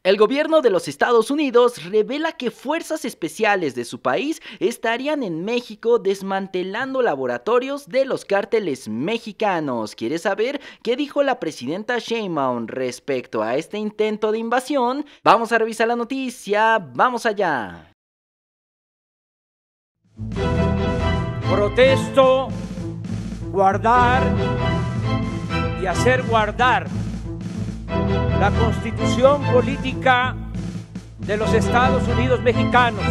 El gobierno de los Estados Unidos revela que fuerzas especiales de su país estarían en México desmantelando laboratorios de los cárteles mexicanos. ¿Quieres saber qué dijo la presidenta Sheinbaum respecto a este intento de invasión? Vamos a revisar la noticia, vamos allá. Protesto guardar y hacer guardar la Constitución política de los Estados Unidos mexicanos.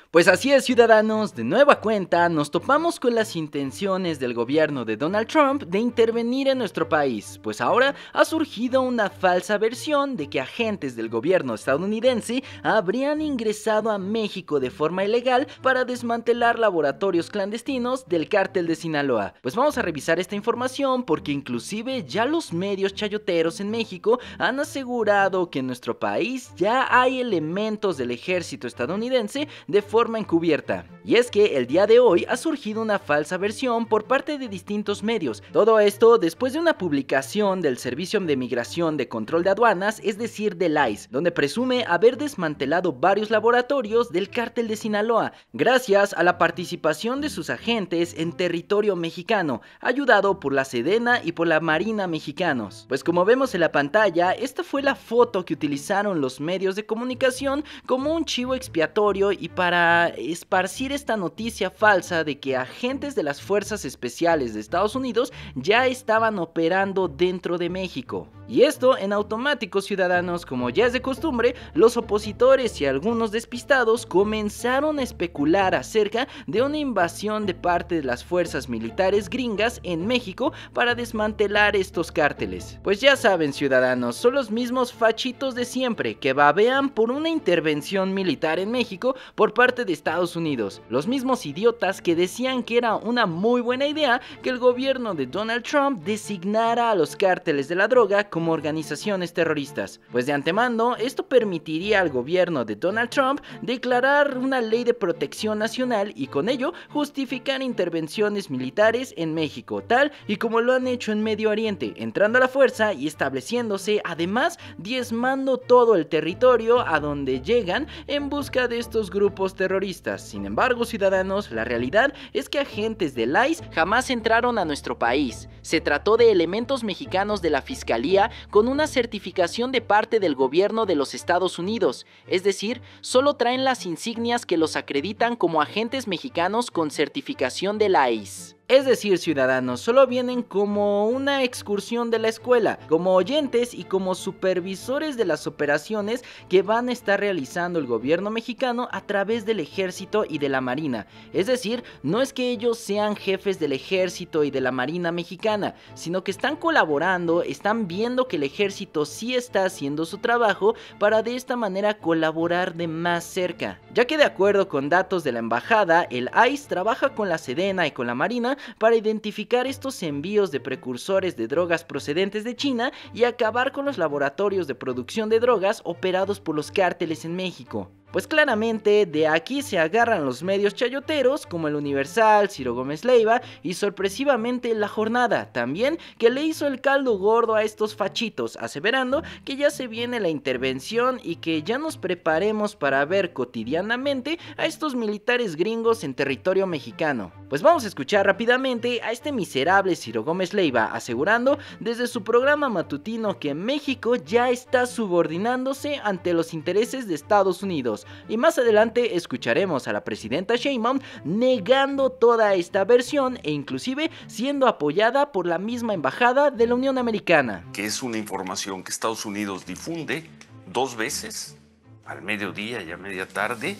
Pues así es, ciudadanos, de nueva cuenta nos topamos con las intenciones del gobierno de Donald Trump de intervenir en nuestro país, pues ahora ha surgido una falsa versión de que agentes del gobierno estadounidense habrían ingresado a México de forma ilegal para desmantelar laboratorios clandestinos del cártel de Sinaloa. Pues vamos a revisar esta información porque inclusive ya los medios chayoteros en México han asegurado que en nuestro país ya hay elementos del ejército estadounidense de forma encubierta. Y es que el día de hoy ha surgido una falsa versión por parte de distintos medios. Todo esto después de una publicación del Servicio de Migración de Control de Aduanas, es decir, del ICE, donde presume haber desmantelado varios laboratorios del cártel de Sinaloa, gracias a la participación de sus agentes en territorio mexicano, ayudado por la Sedena y por la Marina mexicanos. Pues como vemos en la pantalla, esta fue la foto que utilizaron los medios de comunicación como un chivo expiatorio y para esparcir esta noticia falsa de que agentes de las fuerzas especiales de Estados Unidos ya estaban operando dentro de México. Y esto en automático, ciudadanos, como ya es de costumbre, los opositores y algunos despistados comenzaron a especular acerca de una invasión de parte de las fuerzas militares gringas en México para desmantelar estos cárteles. Pues ya saben, ciudadanos, son los mismos fachitos de siempre que babean por una intervención militar en México por parte de Estados Unidos, los mismos idiotas que decían que era una muy buena idea que el gobierno de Donald Trump designara a los cárteles de la droga como organizaciones terroristas. Pues de antemano, esto permitiría al gobierno de Donald Trump declarar una ley de protección nacional y con ello justificar intervenciones militares en México, tal y como lo han hecho en Medio Oriente, entrando a la fuerza y estableciéndose, además diezmando todo el territorio a donde llegan en busca de estos grupos terroristas. Sin embargo, ciudadanos, la realidad es que agentes del ICE jamás entraron a nuestro país. Se trató de elementos mexicanos de la Fiscalía con una certificación de parte del gobierno de los Estados Unidos, es decir, solo traen las insignias que los acreditan como agentes mexicanos con certificación de la ICE. Es decir, ciudadanos, solo vienen como una excursión de la escuela, como oyentes y como supervisores de las operaciones que van a estar realizando el gobierno mexicano a través del ejército y de la marina. Es decir, no es que ellos sean jefes del ejército y de la marina mexicana, sino que están colaborando, están viendo que el ejército sí está haciendo su trabajo para de esta manera colaborar de más cerca. Ya que de acuerdo con datos de la embajada, el ICE trabaja con la Sedena y con la marina para identificar estos envíos de precursores de drogas procedentes de China y acabar con los laboratorios de producción de drogas operados por los cárteles en México. Pues claramente de aquí se agarran los medios chayoteros como el Universal, Ciro Gómez Leiva y sorpresivamente La Jornada también, que le hizo el caldo gordo a estos fachitos, aseverando que ya se viene la intervención y que ya nos preparemos para ver cotidianamente a estos militares gringos en territorio mexicano. Pues vamos a escuchar rápidamente a este miserable Ciro Gómez Leiva asegurando desde su programa matutino que México ya está subordinándose ante los intereses de Estados Unidos. Y más adelante escucharemos a la presidenta Sheinbaum negando toda esta versión e inclusive siendo apoyada por la misma embajada de la Unión Americana. Que es una información que Estados Unidos difunde 2 veces, al mediodía y a media tarde,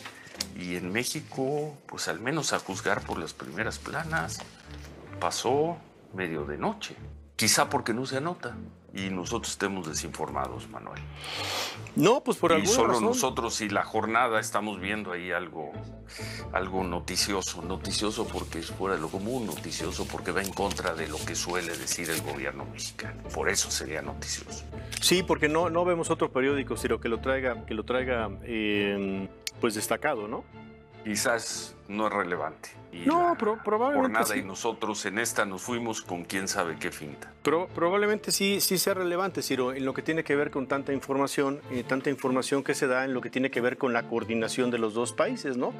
y en México, pues al menos a juzgar por las primeras planas, pasó medio de noche. Quizá porque no se anota y nosotros estemos desinformados, Manuel. No, pues por alguna solo razón. Nosotros y La Jornada estamos viendo ahí algo noticioso porque es fuera de lo común, noticioso porque va en contra de lo que suele decir el gobierno mexicano. Por eso sería noticioso. Sí, porque no vemos otro periódico, sino que lo traiga pues destacado, ¿no? quizás no es relevante. Y No, la probablemente jornada sí. y nosotros en esta nos fuimos con quién sabe qué finta. Probablemente sí sea relevante, Ciro, en lo que tiene que ver con tanta información que se da en lo que tiene que ver con la coordinación de los dos países, ¿no?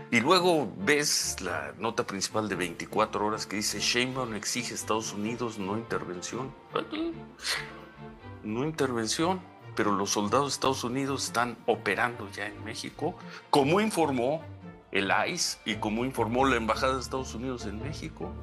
Y luego ves la nota principal de 24 horas que dice Sheinbaum exige a Estados Unidos no intervención. No intervención, pero los soldados de Estados Unidos están operando ya en México, como informó el ICE y como informó la Embajada de Estados Unidos en México.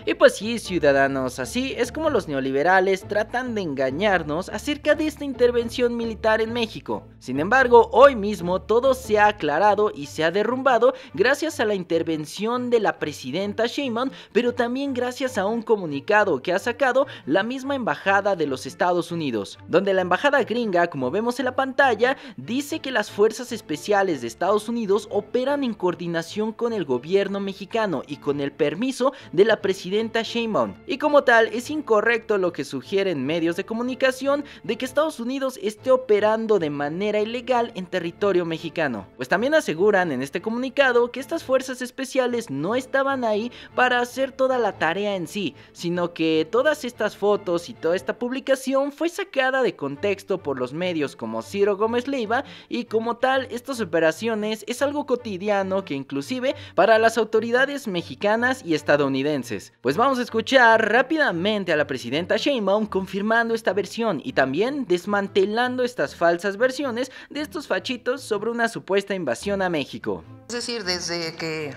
Y pues sí, ciudadanos, así es como los neoliberales tratan de engañarnos acerca de esta intervención militar en México. Sin embargo, hoy mismo todo se ha aclarado y se ha derrumbado gracias a la intervención de la presidenta Sheinbaum, pero también gracias a un comunicado que ha sacado la misma embajada de los Estados Unidos, donde la embajada gringa, como vemos en la pantalla, dice que las fuerzas especiales de Estados Unidos operan en coordinación con el gobierno mexicano y con el permiso de la presidenta Sheinbaum, y como tal es incorrecto lo que sugieren medios de comunicación de que Estados Unidos esté operando de manera ilegal en territorio mexicano, pues también aseguran en este comunicado que estas fuerzas especiales no estaban ahí para hacer toda la tarea en sí, sino que todas estas fotos y toda esta publicación fue sacada de contexto por los medios como Ciro Gómez Leiva, y como tal estas operaciones es algo cotidiano que inclusive para las autoridades mexicanas y estadounidenses. Pues vamos a escuchar rápidamente a la presidenta Sheinbaum confirmando esta versión y también desmantelando estas falsas versiones de estos fachitos sobre una supuesta invasión a México. Es decir, desde que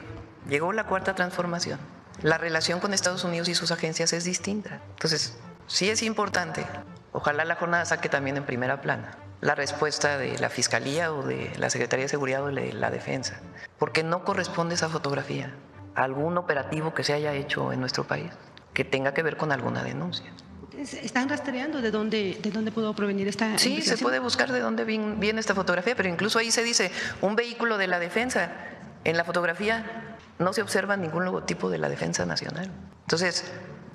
llegó la Cuarta Transformación, la relación con Estados Unidos y sus agencias es distinta. Entonces, sí es importante, ojalá la jornada saque también en primera plana la respuesta de la Fiscalía o de la Secretaría de Seguridad o de la Defensa, porque no corresponde esa fotografía a algún operativo que se haya hecho en nuestro país que tenga que ver con alguna denuncia. ¿Están rastreando de dónde pudo provenir esta Sí, investigación? se puede buscar de dónde viene esta fotografía, pero incluso ahí se dice un vehículo de la defensa. En la fotografía no se observa ningún logotipo de la Defensa Nacional. Entonces,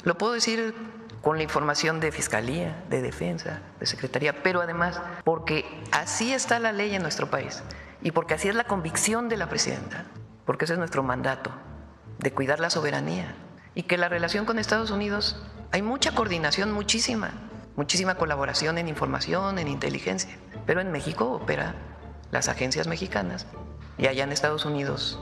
lo puedo decir con la información de Fiscalía, de Defensa, de Secretaría, pero además porque así está la ley en nuestro país y porque así es la convicción de la presidenta, porque ese es nuestro mandato, de cuidar la soberanía, y que la relación con Estados Unidos hay mucha coordinación, muchísima colaboración en información, en inteligencia, pero en México opera las agencias mexicanas y allá en Estados Unidos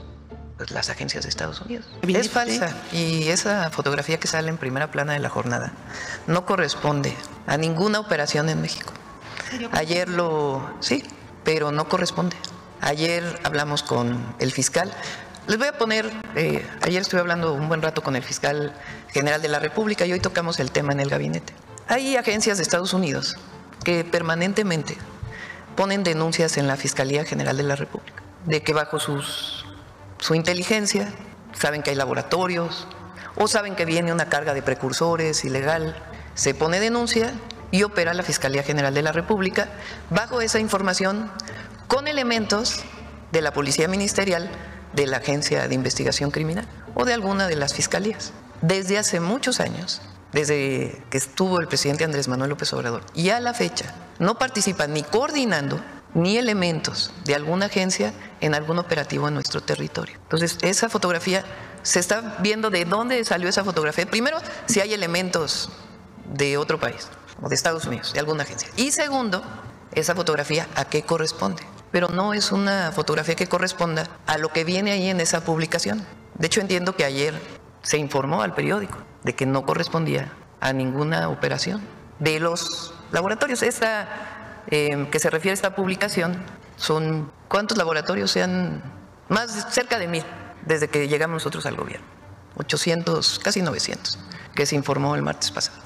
pues las agencias de Estados Unidos. Es falsa, y esa fotografía que sale en primera plana de la jornada no corresponde a ninguna operación en México. Ayer sí, pero no corresponde. Ayer hablamos con el fiscal. Les voy a poner, ayer estuve hablando un buen rato con el fiscal general de la República y hoy tocamos el tema en el gabinete. Hay agencias de Estados Unidos que permanentemente ponen denuncias en la Fiscalía General de la República de que bajo su inteligencia saben que hay laboratorios o saben que viene una carga de precursores ilegal, se pone denuncia y opera la Fiscalía General de la República bajo esa información con elementos de la Policía Ministerial, de la Agencia de Investigación Criminal o de alguna de las fiscalías. Desde hace muchos años, desde que estuvo el presidente Andrés Manuel López Obrador y a la fecha, no participan ni coordinando ni elementos de alguna agencia en algún operativo en nuestro territorio. Entonces, esa fotografía, se está viendo de dónde salió esa fotografía. Primero, si hay elementos de otro país o de Estados Unidos, de alguna agencia. Y segundo, esa fotografía a qué corresponde. Pero no es una fotografía que corresponda a lo que viene ahí en esa publicación. De hecho, entiendo que ayer se informó al periódico de que no correspondía a ninguna operación de los laboratorios. Que se refiere a esta publicación, son ¿cuántos laboratorios? Sean más cerca de 1000 desde que llegamos nosotros al gobierno. 800, casi 900, que se informó el martes pasado.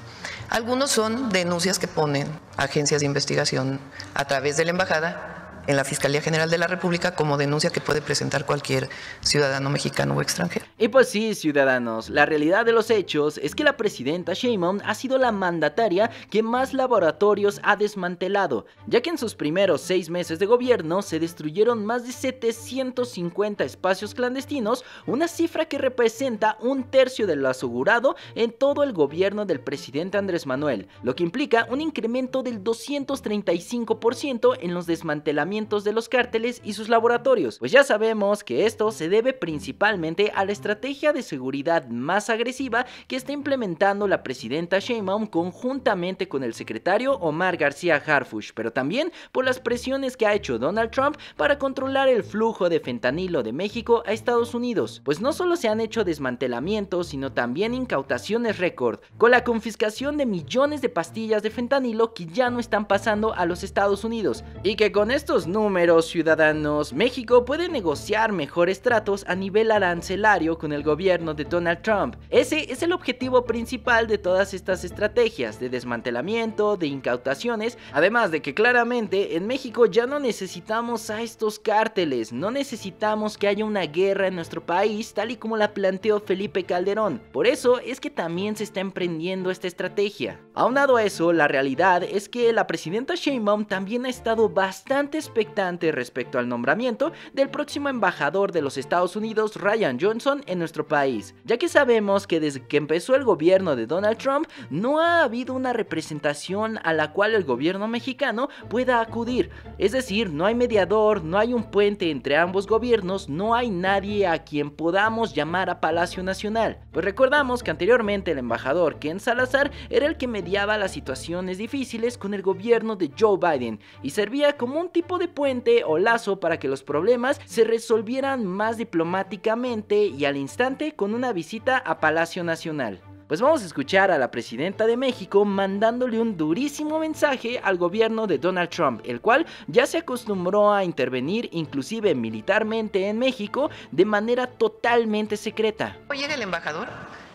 Algunos son denuncias que ponen agencias de investigación a través de la embajada en la Fiscalía General de la República como denuncia que puede presentar cualquier ciudadano mexicano o extranjero. Y pues sí, ciudadanos, la realidad de los hechos es que la presidenta Sheinbaum ha sido la mandataria que más laboratorios ha desmantelado, ya que en sus primeros 6 meses de gobierno se destruyeron más de 750 espacios clandestinos, una cifra que representa 1/3 de lo asegurado en todo el gobierno del presidente Andrés Manuel, lo que implica un incremento del 235% en los desmantelamientos desmantelamientos de los cárteles y sus laboratorios, pues ya sabemos que esto se debe principalmente a la estrategia de seguridad más agresiva que está implementando la presidenta Sheinbaum conjuntamente con el secretario Omar García Harfuch, pero también por las presiones que ha hecho Donald Trump para controlar el flujo de fentanilo de México a Estados Unidos, pues no solo se han hecho desmantelamientos, sino también incautaciones récord, con la confiscación de millones de pastillas de fentanilo que ya no están pasando a los Estados Unidos, y que con estos números, ciudadanos, México puede negociar mejores tratos a nivel arancelario con el gobierno de Donald Trump. Ese es el objetivo principal de todas estas estrategias de desmantelamiento, de incautaciones, además de que claramente en México ya no necesitamos a estos cárteles, no necesitamos que haya una guerra en nuestro país tal y como la planteó Felipe Calderón. Por eso es que también se está emprendiendo esta estrategia. Aunado a eso, la realidad es que la presidenta Sheinbaum también ha estado bastante expectante respecto al nombramiento del próximo embajador de los Estados Unidos, Ryan Johnson, en nuestro país, ya que sabemos que desde que empezó el gobierno de Donald Trump no ha habido una representación a la cual el gobierno mexicano pueda acudir, es decir, no hay mediador, no hay un puente entre ambos gobiernos, no hay nadie a quien podamos llamar a Palacio Nacional, pues recordamos que anteriormente el embajador Ken Salazar era el que mediaba las situaciones difíciles con el gobierno de Joe Biden y servía como un tipo de puente o lazo para que los problemas se resolvieran más diplomáticamente y al instante con una visita a Palacio Nacional. Pues vamos a escuchar a la presidenta de México mandándole un durísimo mensaje al gobierno de Donald Trump, el cual ya se acostumbró a intervenir inclusive militarmente en México de manera totalmente secreta. Hoy llega el embajador,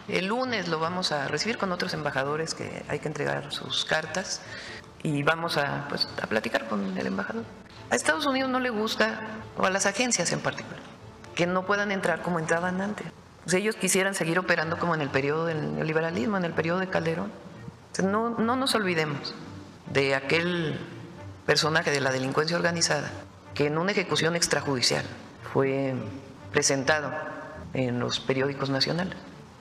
el lunes lo vamos a recibir con otros embajadores que hay que entregar sus cartas y vamos a platicar con el embajador. A Estados Unidos no le gusta, o a las agencias en particular, que no puedan entrar como entraban antes. Ellos quisieran seguir operando como en el periodo del neoliberalismo, en el periodo de Calderón. No nos olvidemos de aquel personaje de la delincuencia organizada que en una ejecución extrajudicial fue presentado en los periódicos nacionales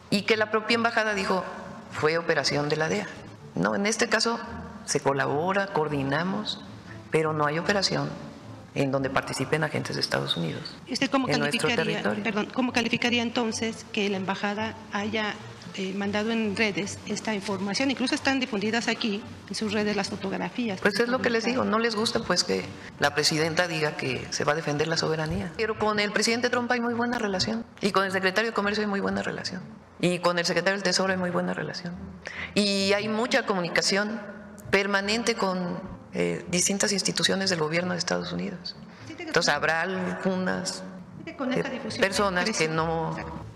y que la propia embajada dijo fue operación de la DEA. No, en este caso se colabora, coordinamos, pero no hay operación en donde participen agentes de Estados Unidos. ¿Usted cómo en nuestro territorio. ¿Cómo calificaría entonces que la embajada haya mandado en redes esta información? Incluso están difundidas aquí en sus redes las fotografías. Pues es lo que les digo, no les gusta pues que la presidenta diga que se va a defender la soberanía. Pero con el presidente Trump hay muy buena relación y con el secretario de Comercio hay muy buena relación y con el secretario del Tesoro hay muy buena relación y hay mucha comunicación permanente con distintas instituciones del gobierno de Estados Unidos. Entonces habrá algunas personas que no, o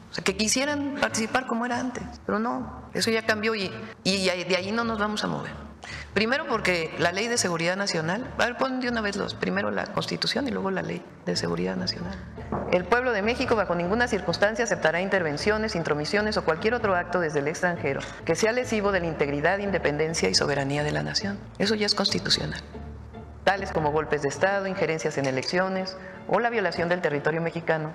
sea, que quisieran participar como era antes, pero no, eso ya cambió y de ahí no nos vamos a mover. Primero porque la Ley de Seguridad Nacional, a ver, pon de una vez primero la Constitución y luego la Ley de Seguridad Nacional. El pueblo de México bajo ninguna circunstancia aceptará intervenciones, intromisiones o cualquier otro acto desde el extranjero que sea lesivo de la integridad, independencia y soberanía de la nación. Eso ya es constitucional. Tales como golpes de Estado, injerencias en elecciones o la violación del territorio mexicano,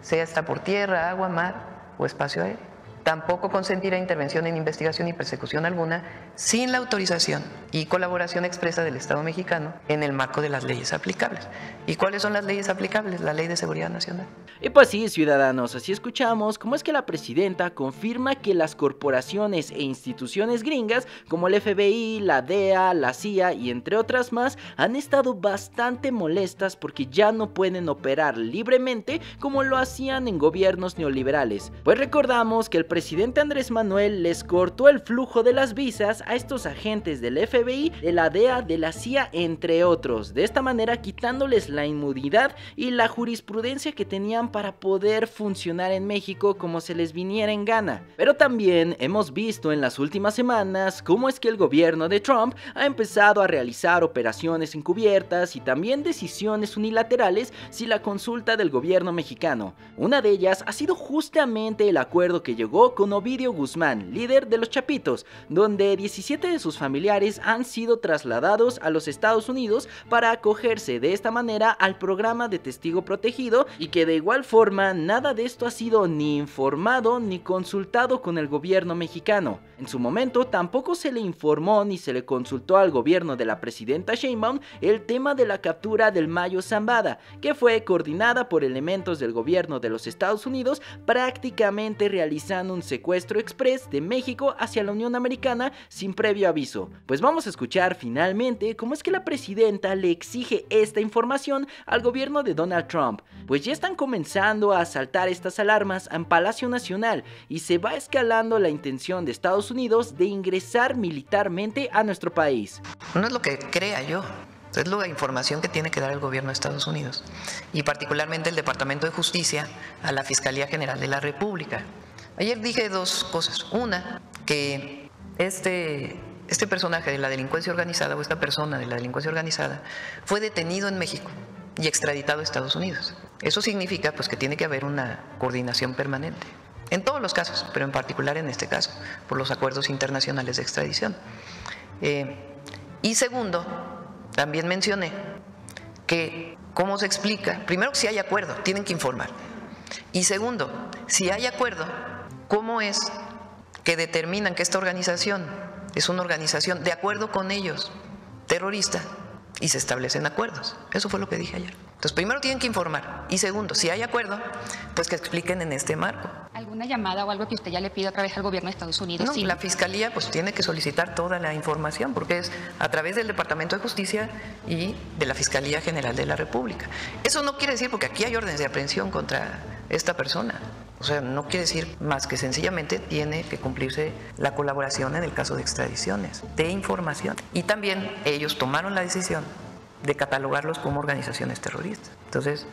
sea esta por tierra, agua, mar o espacio aéreo. Tampoco consentirá intervención en investigación y persecución alguna sin la autorización y colaboración expresa del Estado mexicano en el marco de las leyes aplicables. ¿Y cuáles son las leyes aplicables? La Ley de Seguridad Nacional. Y pues sí, ciudadanos, así escuchamos cómo es que la presidenta confirma que las corporaciones e instituciones gringas como el FBI, la DEA, la CIA y entre otras más han estado bastante molestas porque ya no pueden operar libremente como lo hacían en gobiernos neoliberales. Pues recordamos que el presidente Andrés Manuel les cortó el flujo de las visas a estos agentes del FBI, de la DEA, de la CIA, entre otros, de esta manera quitándoles la inmunidad y la jurisprudencia que tenían para poder funcionar en México como se les viniera en gana. Pero también hemos visto en las últimas semanas cómo es que el gobierno de Trump ha empezado a realizar operaciones encubiertas y también decisiones unilaterales sin la consulta del gobierno mexicano. Una de ellas ha sido justamente el acuerdo que llegó pasó con Ovidio Guzmán, líder de los Chapitos, donde 17 de sus familiares han sido trasladados a los Estados Unidos para acogerse de esta manera al programa de testigo protegido, y que de igual forma nada de esto ha sido ni informado ni consultado con el gobierno mexicano. En su momento tampoco se le informó ni se le consultó al gobierno de la presidenta Sheinbaum el tema de la captura del Mayo Zambada, que fue coordinada por elementos del gobierno de los Estados Unidos, prácticamente realizando un secuestro express de México hacia la Unión Americana sin previo aviso. Pues vamos a escuchar finalmente cómo es que la presidenta le exige esta información al gobierno de Donald Trump, pues ya están comenzando a saltar estas alarmas en Palacio Nacional y se va escalando la intención de Estados Unidos de ingresar militarmente a nuestro país. No es lo que crea yo, es la información que tiene que dar el gobierno de Estados Unidos y particularmente el Departamento de Justicia a la Fiscalía General de la República. Ayer dije dos cosas. Una, que este personaje de la delincuencia organizada, o esta persona de la delincuencia organizada, fue detenido en México y extraditado a Estados Unidos. Eso significa pues que tiene que haber una coordinación permanente. En todos los casos, pero en particular en este caso, por los acuerdos internacionales de extradición. Y segundo, también mencioné que, ¿cómo se explica? Primero, que si hay acuerdo, tienen que informar. Y segundo, si hay acuerdo, ¿cómo es que determinan que esta organización es una organización de acuerdo con ellos, terrorista, y se establecen acuerdos? Eso fue lo que dije ayer. Entonces, primero tienen que informar y segundo, si hay acuerdo, pues que expliquen en este marco. ¿Alguna llamada o algo que usted ya le pida otra vez al gobierno de Estados Unidos? No, Sí. La Fiscalía pues tiene que solicitar toda la información porque es a través del Departamento de Justicia y de la Fiscalía General de la República. Eso no quiere decir, porque aquí hay órdenes de aprehensión contra esta persona. O sea, no quiere decir más que sencillamente tiene que cumplirse la colaboración en el caso de extradiciones, de información. Y también ellos tomaron la decisión de catalogarlos como organizaciones terroristas. Entonces,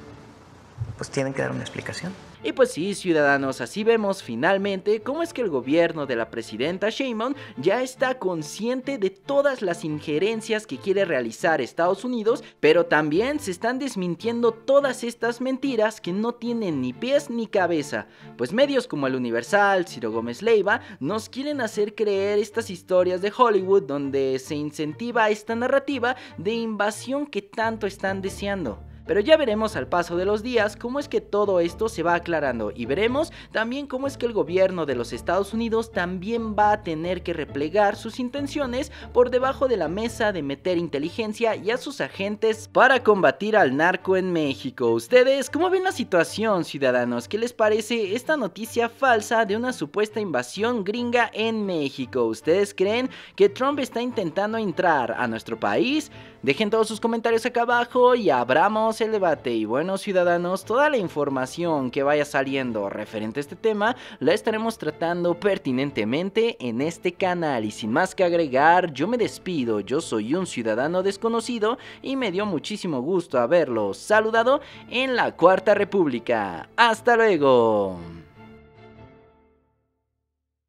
pues tienen que dar una explicación. Y pues sí, ciudadanos, así vemos finalmente cómo es que el gobierno de la presidenta Sheinbaum ya está consciente de todas las injerencias que quiere realizar Estados Unidos, pero también se están desmintiendo todas estas mentiras que no tienen ni pies ni cabeza, pues medios como El Universal, Ciro Gómez Leiva, nos quieren hacer creer estas historias de Hollywood donde se incentiva esta narrativa de invasión que tanto están deseando. Pero ya veremos al paso de los días cómo es que todo esto se va aclarando, y veremos también cómo es que el gobierno de los Estados Unidos también va a tener que replegar sus intenciones por debajo de la mesa de meter inteligencia y a sus agentes para combatir al narco en México. ¿Ustedes cómo ven la situación, ciudadanos? ¿Qué les parece esta noticia falsa de una supuesta invasión gringa en México? ¿Ustedes creen que Trump está intentando entrar a nuestro país? Dejen todos sus comentarios acá abajo y abramos el debate. Y bueno, ciudadanos, toda la información que vaya saliendo referente a este tema la estaremos tratando pertinentemente en este canal. Y sin más que agregar, yo me despido. Yo soy un ciudadano desconocido y me dio muchísimo gusto haberlos saludado en la Cuarta República. ¡Hasta luego!